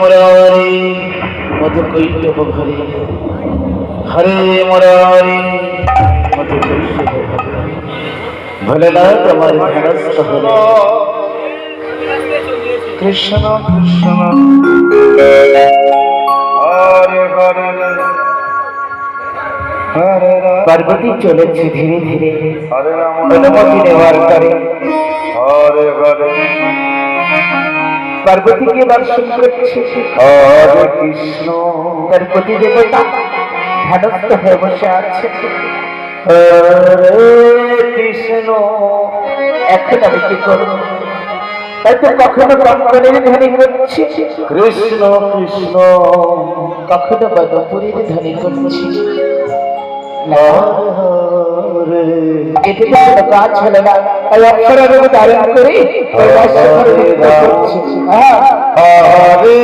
মুরারি মধুকৈটভ হরে হরে মুরারি মধুকৈটভ হরে ভোলেনাথ আমার ধ্যানস্থ হলে কৃষ্ণ কৃষ্ণ হরে হরে হরে পার্বতী চলেছে ধীরে ধীরে অনুমতি নেওয়ার পরে হরে হরে পার্বতীকে দর্শন করছে হরে কৃষ্ণ তার প্রতি দেবতা ধ্যানস্থ হয়ে বসে আছে হরে কৃষ্ণ এখন আমি কি করব হয়তো কখনো কঙ্কনের ধ্বনি করছি কৃষ্ণ কৃষ্ণ কখনো পদপুরীর ধ্বনি করছি কাজ হলে না অক্ষরের ধারণ করে হরে